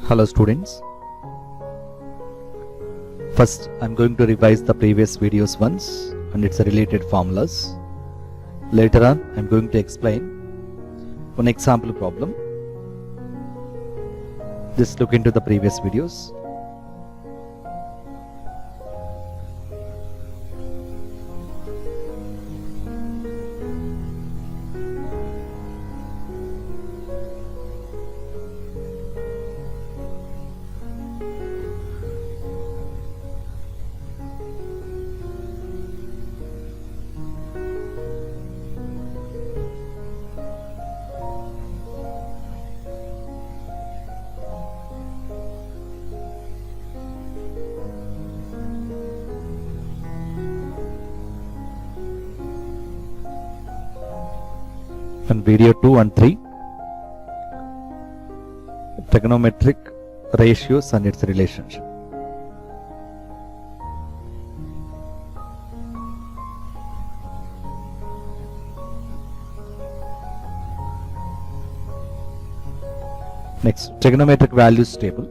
Hello students. First I'm going to revise the previous videos once and its related formulas. Later on I'm going to explain one example problem. Just look into the previous videos. And video 2 and 3, trigonometric ratios and its relationship. Next, trigonometric values table.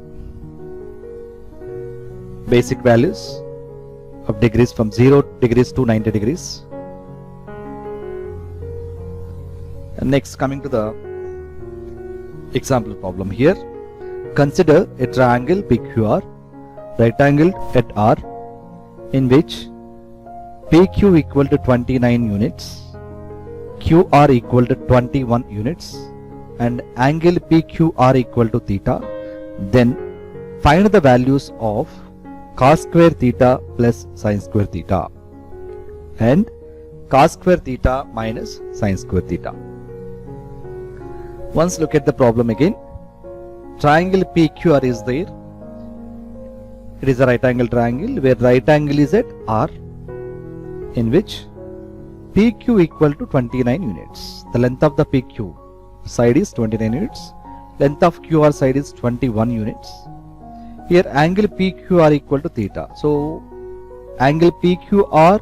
Basic values of degrees from 0 degrees to 90 degrees. And next, coming to the example problem here, consider a triangle PQR, right angled at R, in which PQ equal to 29 units, QR equal to 21 units, and angle PQR equal to theta. Then find the values of cos square theta plus sin square theta and cos square theta minus sin square theta. Once look at the problem again. Triangle PQR is there. It is a right angle triangle where right angle is at R, in which PQ equal to 29 units. The length of the PQ side is 29 units. Length of QR side is 21 units. Here angle PQR equal to theta. So angle PQR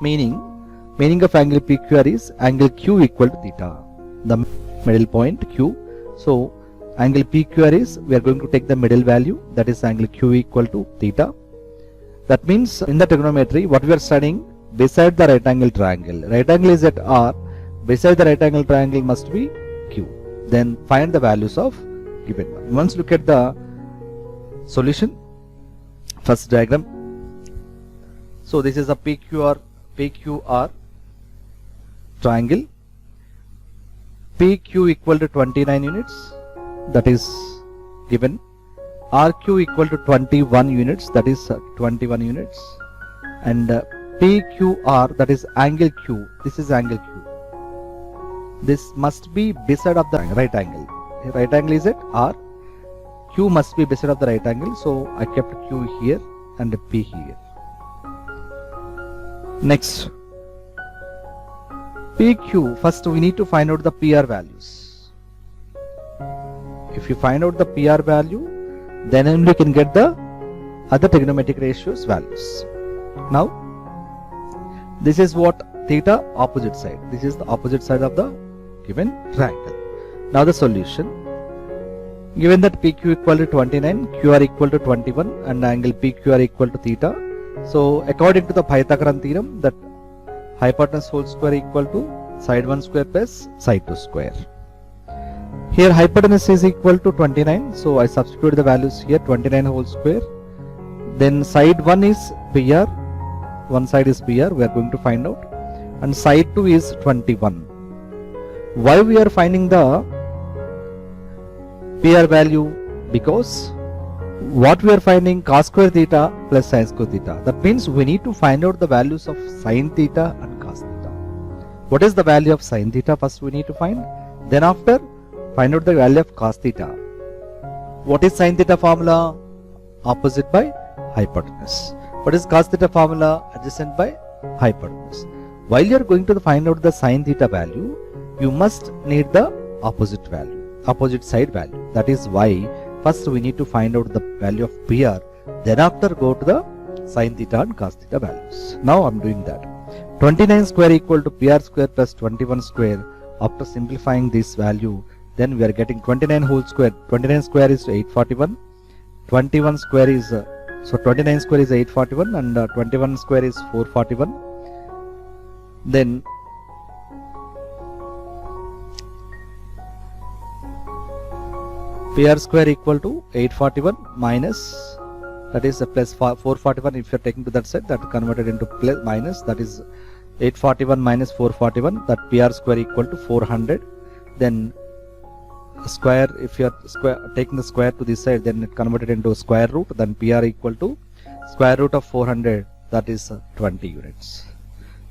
meaning of angle PQR is angle Q equal to theta. The middle point Q. So angle PQR is, we are going to take the middle value, that is angle Q equal to theta. That means in the trigonometry what we are studying, beside the right angle triangle, right angle is at R, beside the right angle triangle must be Q. Then find the values of given one. Once look at the solution. First diagram. So this is a PQR triangle. PQ equal to 29 units, that is given. RQ equal to 21 units, that is 21 units. And PQR, that is angle Q, this is angle Q. This must be beside of the right angle. Right angle is at R. Q must be beside of the right angle, so I kept Q here and P here. Next, PQ, first we need to find out the PR values. If you find out the PR value, then only we can get the other trigonometric ratios values. Now, this is what theta opposite side. This is the opposite side of the given triangle. Now the solution. Given that PQ equal to 29, QR equal to 21 and angle PQR equal to theta. So according to the Pythagorean theorem, that hypotenuse whole square equal to side 1 square plus side 2 square. Here hypotenuse is equal to 29, so I substitute the values here, 29 whole square. Then side 1 is PR, one side is PR, we are going to find out, and side 2 is 21. Why we are finding the PR value? Because what we are finding, cos square theta plus sin square theta. That means we need to find out the values of sin theta and cos theta. What is the value of sin theta? First we need to find. Then after, find out the value of cos theta. What is sin theta formula? Opposite by hypotenuse. What is cos theta formula? Adjacent by hypotenuse. While you are going to find out the sin theta value, you must need the opposite value, opposite side value. That is why first we need to find out the value of PR, then after go to the sin theta and cos theta values. Now I am doing that. 29 square equal to PR square plus 21 square. After simplifying this value, then we are getting 29 whole square. 29 square is 841. 21 square is so 29 square is 841 and 21 square is 441. Then PR square equal to 841 minus, that is a plus 441. If you are taking to that side, that converted into plus minus, that is 841 minus 441, that PR square equal to 400. Then square, if you are taking the square to this side, then it converted into square root, then PR equal to square root of 400, that is 20 units.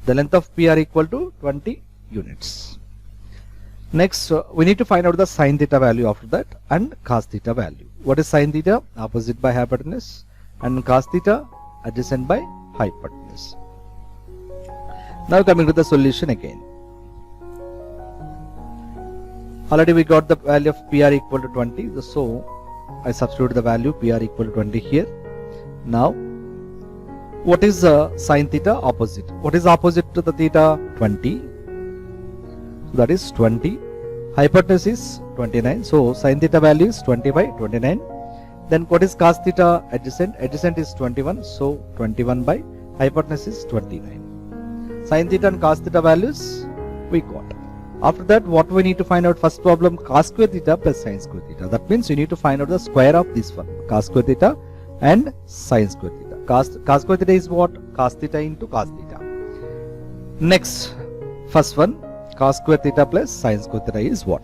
The length of PR equal to 20 units. Next, we need to find out the sine theta value after that and cos theta value. What is sine theta? Opposite by hypotenuse, and cos theta adjacent by hypotenuse. Now coming to the solution again. Already we got the value of PR equal to 20, so I substitute the value PR equal to 20 here. Now what is sine theta opposite? What is opposite to the theta? 20. So that is 20. Hypotenuse is 29. So sine theta value is 20 by 29. Then what is cos theta adjacent? Adjacent is 21. So 21 by hypotenuse is 29. Sine theta and cos theta values we got. After that, what we need to find out? First problem, cos square theta plus sin square theta. That means you need to find out the square of this one, cos square theta and sin square theta. Cos square theta is what? Cos theta into cos theta. Next, first one, cos square theta plus sin square theta is what?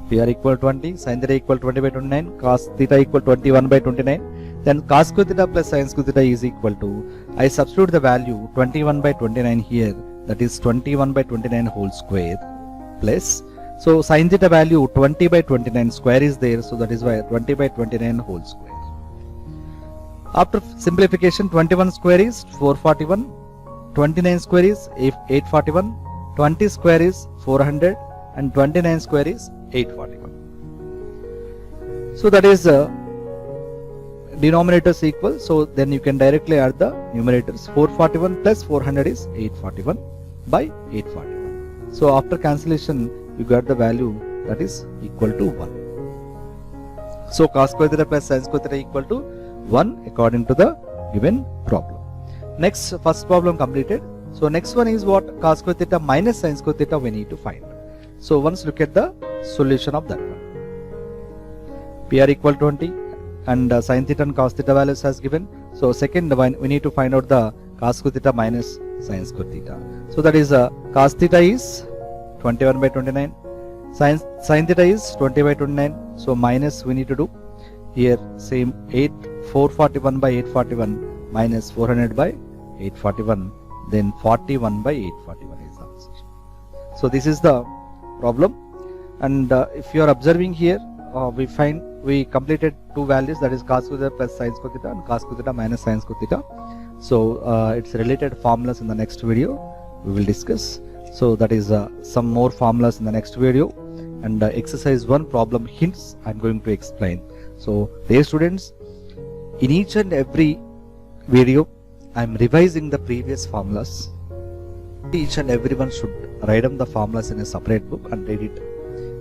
PR equal 20, sin theta equal 20 by 29, cos theta equal 21 by 29. Then cos square theta plus sin square theta is equal to, I substitute the value 21 by 29 here, that is 21 by 29 whole square plus, so sin theta value 20 by 29 square is there, so that is why 20 by 29 whole square. After simplification, 21 square is 441, 29 square is 841, 20 square is 400 and 29 square is 841. So that is denominators equal, so then you can directly add the numerators. 441 plus 400 is 841 by 841. So after cancellation you got the value that is equal to 1. So cos square theta plus sin square theta equal to 1 according to the given problem. Next, first problem completed. So next one is what? Cos square theta minus sin square theta we need to find. So once look at the solution of that one. PR equal 20 and sin theta and cos theta values has given. So second one we need to find out the cos square theta minus sin square theta. So that is cos theta is 21 by 29, sin theta is 20 by 29. So minus we need to do here, same 441 by 841 minus 400 by 841, then 41 by 841 is the answer. So this is the problem, and if you are observing here, we completed two values, that is cos square theta plus sin square theta and cos square theta minus sin square theta. So it's related formulas in the next video we will discuss. So that is some more formulas in the next video, and exercise 1 problem hints I am going to explain. So dear students, in each and every video I am revising the previous formulas. Each and everyone should write down the formulas in a separate book and read it.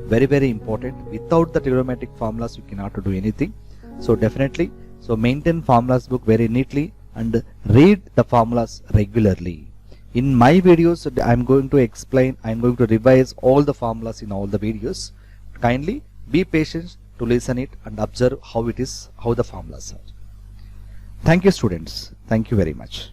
Very, very important. Without the trigonometric formulas you cannot do anything. So definitely, so maintain formulas book very neatly and read the formulas regularly. In my videos I am going to explain, I am going to revise all the formulas in all the videos. Kindly be patient to listen it and observe how it is, how the formulas are. Thank you students. Thank you very much.